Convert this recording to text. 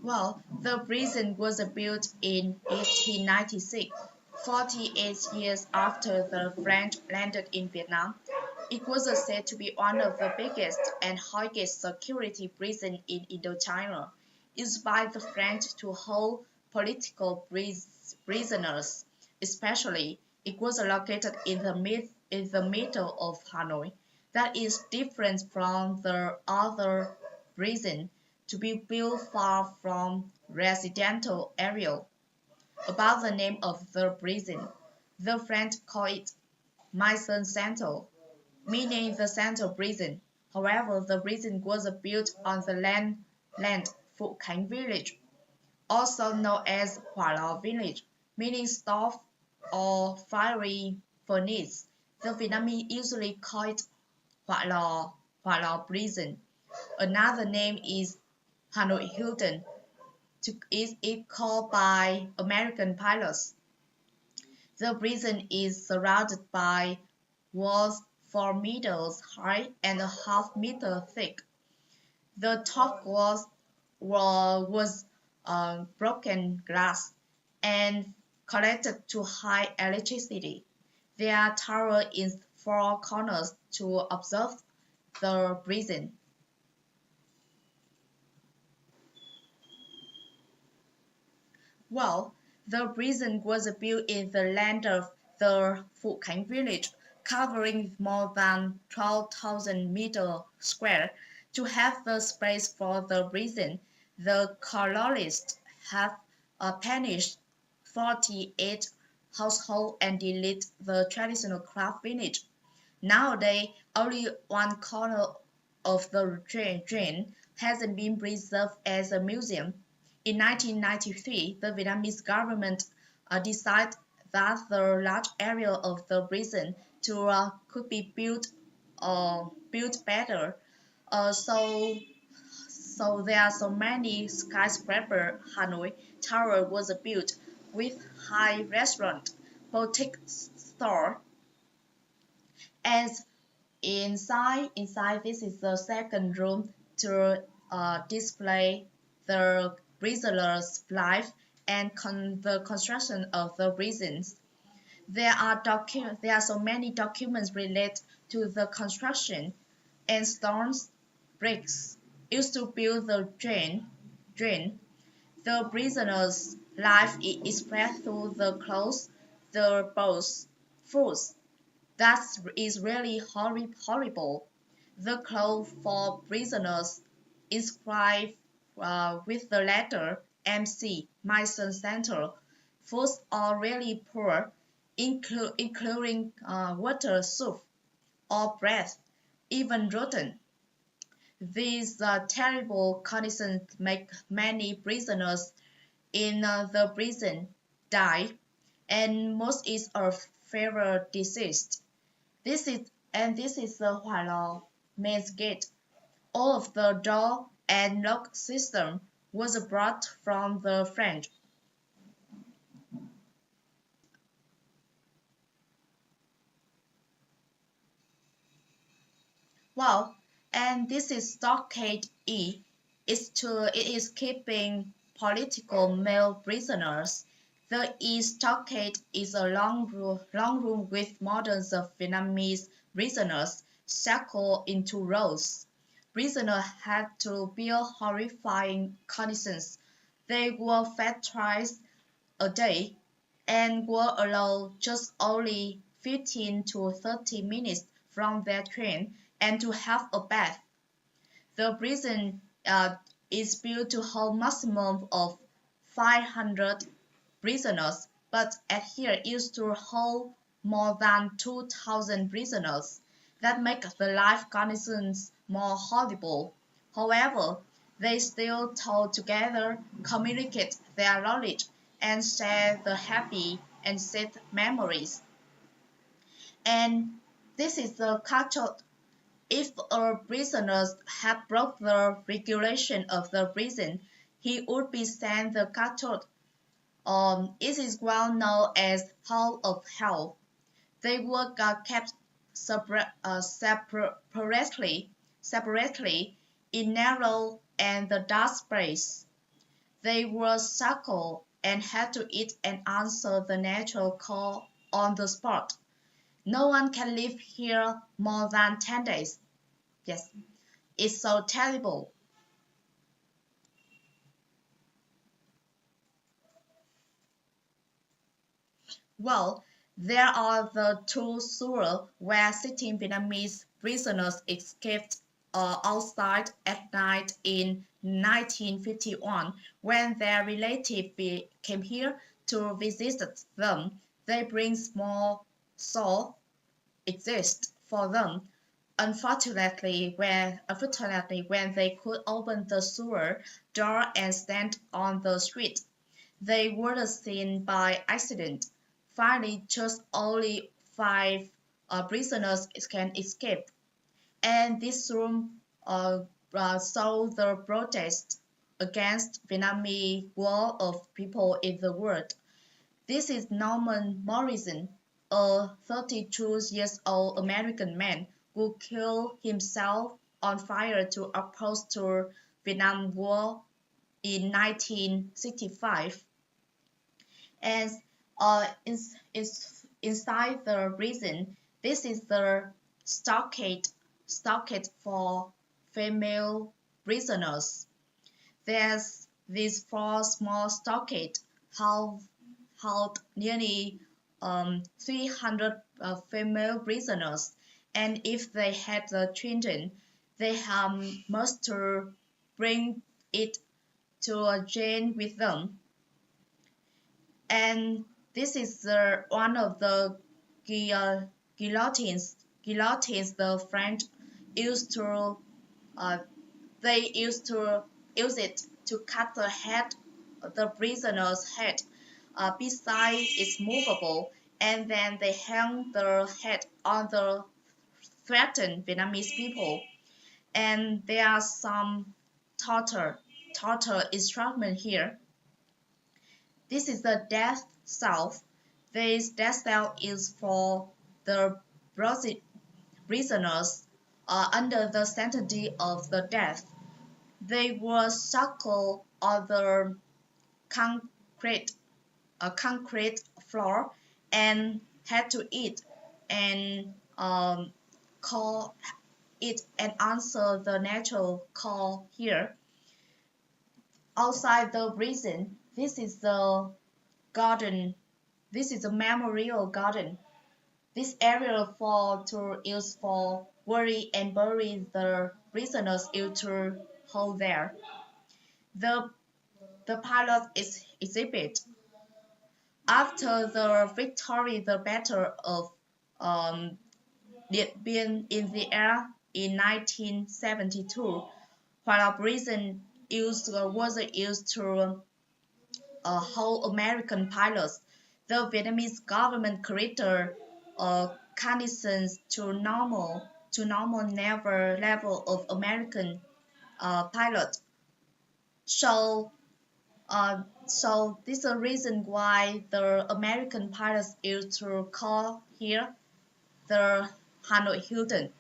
Well, the prison was built in 1896, 48 years after the French landed in Vietnam. It was said to be one of the biggest and highest security prisons in Indochina, used by the French to hold political prisoners. Especially, it was located in the middle of Hanoi. That is different from the other prisons to be built far from residential area. About the name of the prison, the French call it Maison Central, meaning the central prison. However, the prison was built on the land Phu Khánh village, also known as Hỏa Lò village, meaning stove or fiery furnace. The Vietnamese usually call it Hỏa Lò Prison. Another name is Hanoi Hilton, is it called by American pilots. The prison is surrounded by walls 4 meters high and a half meter thick. The top was broken glass and connected to high electricity. There are towers in 4 corners to observe the prison. Well, the prison was built in the land of the Phu Khánh village, covering more than 12,000 meters square. To have the space for the prison, the colonists have punished 48 households and deleted the traditional craft village. Nowadays, only one corner of the drain hasn't been preserved as a museum. In 1993, the Vietnamese government decided that the large area of the prison could be built better. So there are so many skyscraper. Hanoi Tower was built with high restaurant, boutique store, as inside this is the second room to display the prisoners' life and the construction of the prisons. There are so many documents related to the construction and stones, bricks used to build the drain. The prisoners' life is spread through the clothes, the bones, foods. That is really horrible. The clothes for prisoners inscribed with the letter MC, Mason Center. Foods are really poor, including water, soup, or bread, even rotten. These terrible conditions make many prisoners in the prison die, and most is of fever disease. This is the Hỏa Lò main gate. All of the door and lock system was brought from the French. Well, and this is Stockade E. It is keeping political male prisoners. The E stockade is a long room with models of Vietnamese prisoners shackled into rows. Prisoners had to bear horrifying conditions. They were fed twice a day and were allowed just only 15 to 30 minutes from their train and to have a bath. The prison is built to hold maximum of 500 prisoners, but at here used to hold more than 2,000 prisoners. That makes the life conditions more horrible. However, they still talk together, communicate their knowledge, and share the happy and sad memories. And this is the culture. If a prisoner had broke the regulation of the prison, he would be sent the cathode. It is well known as Hall of Hell. They were kept separately in narrow and the dark space. They were shackled and had to eat and answer the natural call on the spot. No one can live here more than 10 days. Yes, it's so terrible. Well, there are the two sewers where sitting Vietnamese prisoners escaped outside at night in 1951 when their relatives came here to visit them. They bring small salt exist for them. Unfortunately, when they could open the sewer door and stand on the street, they were seen by accident. Finally, just only five prisoners can escape, and this room saw the protest against Vietnamese war of people in the world. This is Norman Morrison, a 32-year-old American man who killed himself on fire to oppose the Vietnam War in 1965. And inside the prison, this is the stockade for female prisoners. There's these four small stockades hold nearly 300 female prisoners, and if they had the children, they must to bring it to a jail with them. And this is one of the guillotines the French used to uh, they used to use it to cut the prisoner's head. Beside it's movable, and then they hang the head on the threatened Vietnamese people. And there are some torture instrument here. This is the death cell. This death cell is for the prisoners under the sentence of the death. They were shackled on the concrete, concrete floor and had to eat and call it and answer the natural call here. Outside the prison, this is the garden. This is a memorial garden. This area for to use for worry and bury the prisoners used to hold there. The the pilot is exhibit. After the victory, the Battle of um, Điện Biên in the air in 1972, while prison was used to hold American pilots, the Vietnamese government created conditions to normal never level of American pilot. So so this is the reason why the American pilots used to call here the Hanoi Hilton.